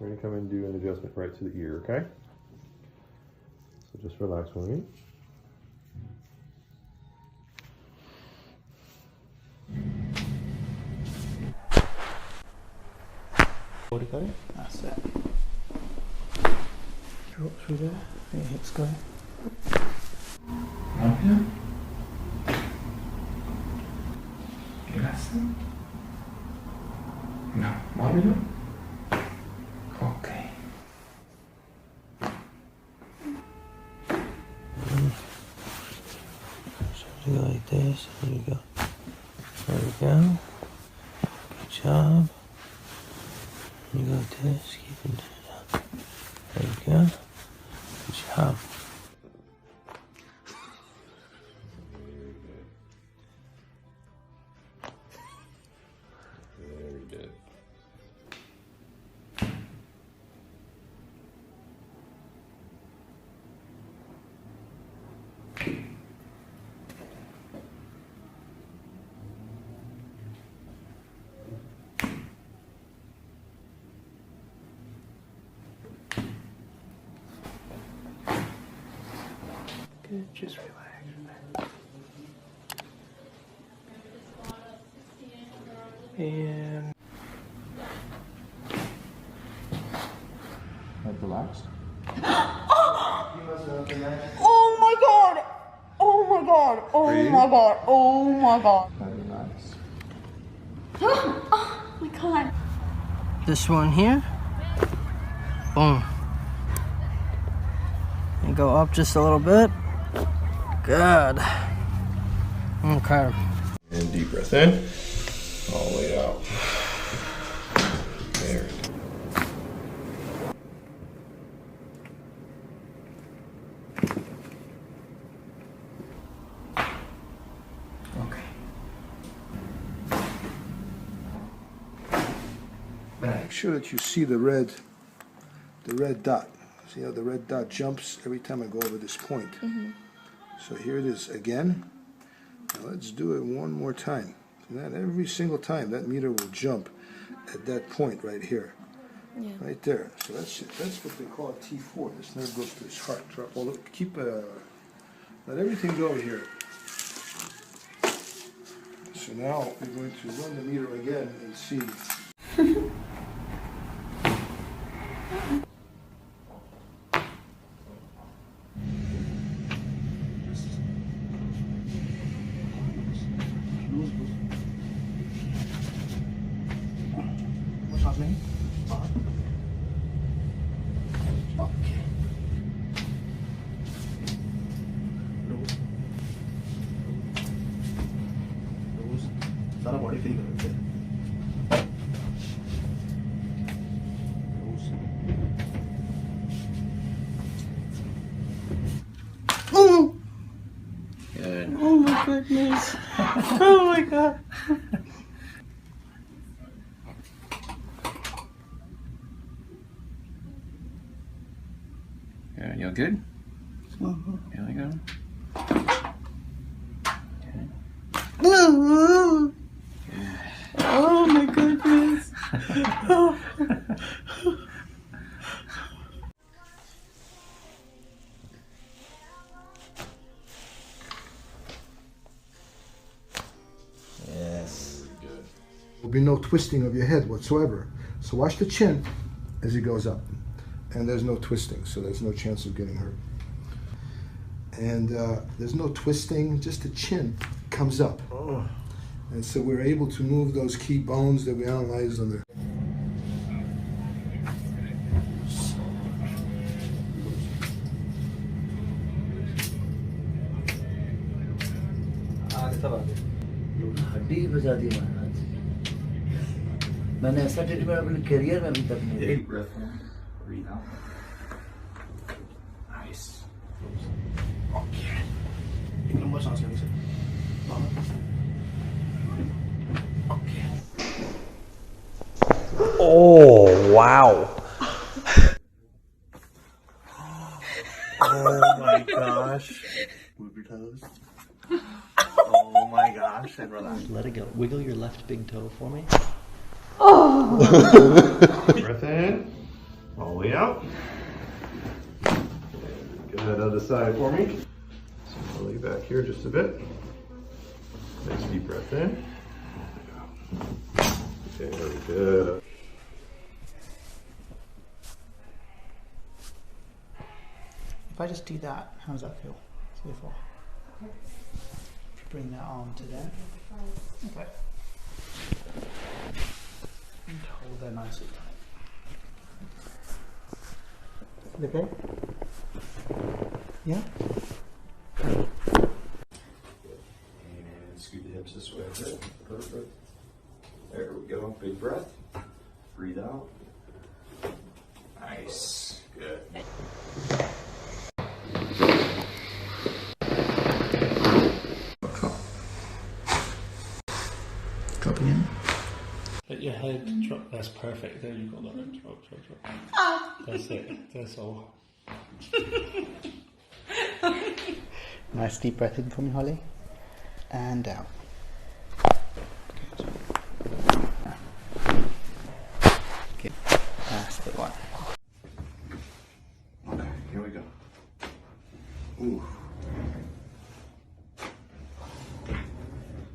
We're going to come and do an adjustment right to the ear, okay? So just relax with me. That's it. Go through there. Your hips going. Rápido. Gracias. No. Móvelo. Okay. So you go like this. There you go. There we go. Good job. You go like this. Keep it down. There you go. Good job. Very good. Good, just relax. And relaxed. Oh my god! Oh my god! Oh my god! Oh my god! Relax. Oh my god! This one here. Boom. And go up just a little bit. Good. Okay. And deep breath in. All the way out. There. Okay. Make sure that you see the red dot. See how the red dot jumps every time I go over this point? So here it is again. Now let's do it one more time. So that every single time that meter will jump at that point right here. Yeah. Right there. So that's what they call a T4. This nerve goes to his heart. Drop all the, keep let everything go here. So now we're going to run the meter again and see. What's happening? Okay. सारा body free कर देते हैं Good. Oh my goodness. Oh my god. Yeah, you good? Mhm. There we go. Oh my goodness. Yes. There will be no twisting of your head whatsoever. So watch the chin as it goes up. And there's no twisting, so there's no chance of getting hurt. And there's no twisting, just the chin comes up. And so we're able to move those key bones that we analyzed on the... हड्डी बजा दी महाराज मैंने ऐसा treatment अपने career में अभी तक नहीं Deep breath in. Breathe out. Nice. Okay. एक नंबर सांस लेने से. Okay. Oh, wow. Oh my gosh. Move your toes. Oh my gosh. And relax. Let it go. Wiggle your left big toe for me. Breath in. All the way out. Good, other side for me. So I'll lay back here just a bit. Nice deep breath in. Very good. If I just do that, how does that feel so far? Bring that arm to there. Okay. And hold there nice and tight. Okay? Yeah? And scoot the hips this way a bit. Perfect. There we go. Big breath. Breathe out. Nice. Good. Dropping in. Let your head drop. That's perfect. There you got that. Drop. That's it. That's all. Nice deep breath in for me, Holly. And out. Good. That's the one. Okay, here we go. Ooh.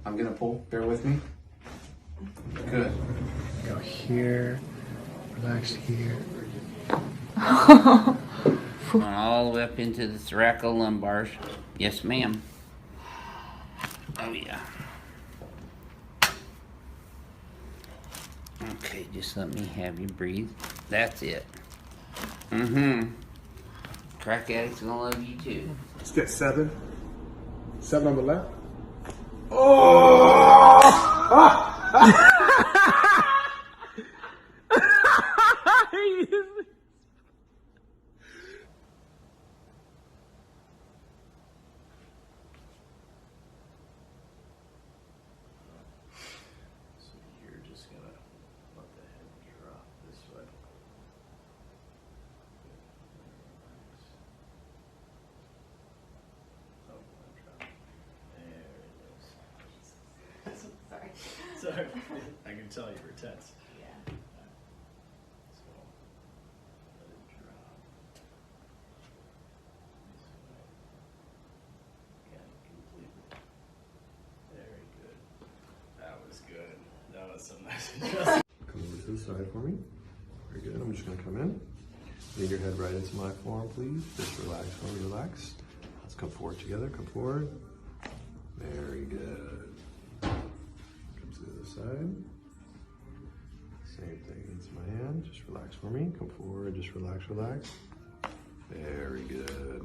I'm gonna pull. Bear with me. Good. Go here. Relax here. Going all the way up into the thoracolumbar. Yes, ma'am. Oh, yeah. Okay, just let me have you breathe. That's it. Crack addicts gonna love you too. Let's get 7. 7 on the left. So you're just gonna let the head drop this way. Oh, drop. There it is. Sorry. I can tell you were tense. So let it drop. This way. Again, completely. Very good. That was good. That was some nice adjustment. Come over to the side for me. Very good. I'm just going to come in. Lean your head right into my forearm, please. Just relax for me. Relax. Let's come forward together. Come forward. Very good. Come to the other side. Same thing. Into my hand. Just relax for me. Come forward. Just relax. Relax. Very good.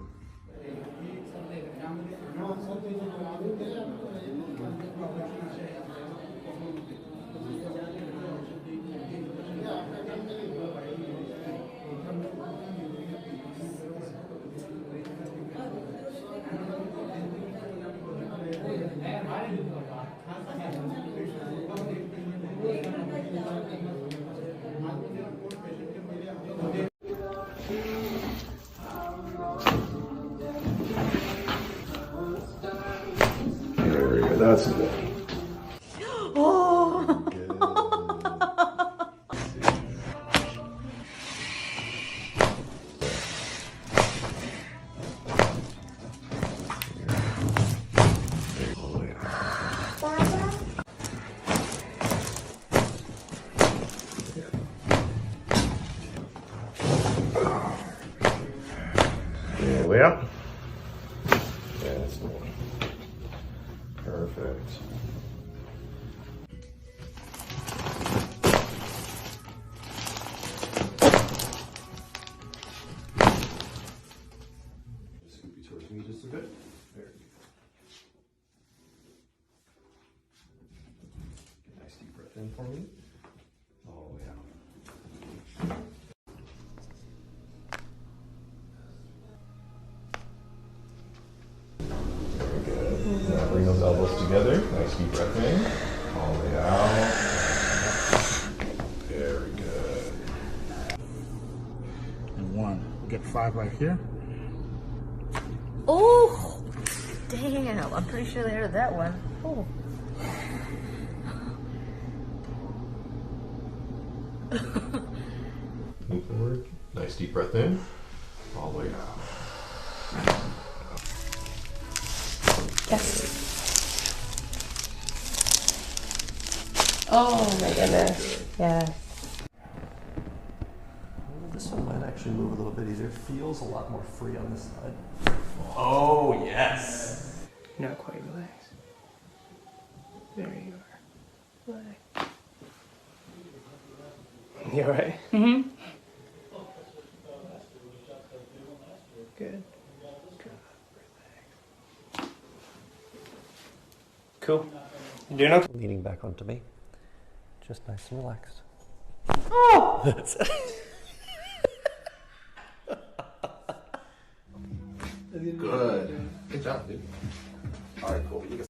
Very good. That's good. Way up. That's good. Perfect. Scoop you towards me just a bit. Very good. Nice deep breath in for me. All the way out. Very good. Now bring those elbows together. Nice deep breath in. All the way out. Very good. And 1. Get 5 right here. Oh, damn. I'm pretty sure they heard that one. Oh. Move forward. Nice deep breath in, all the way out. Yes. Oh my goodness. Yes. This one might actually move a little bit easier. It feels a lot more free on this side. Oh, yes. Not quite relaxed. There you are. Relax. You alright? Mm-hmm. Good. Cool. You doing okay? Leaning back onto me. Just nice and relaxed. Oh! Good. Good job, dude. All right, cool. You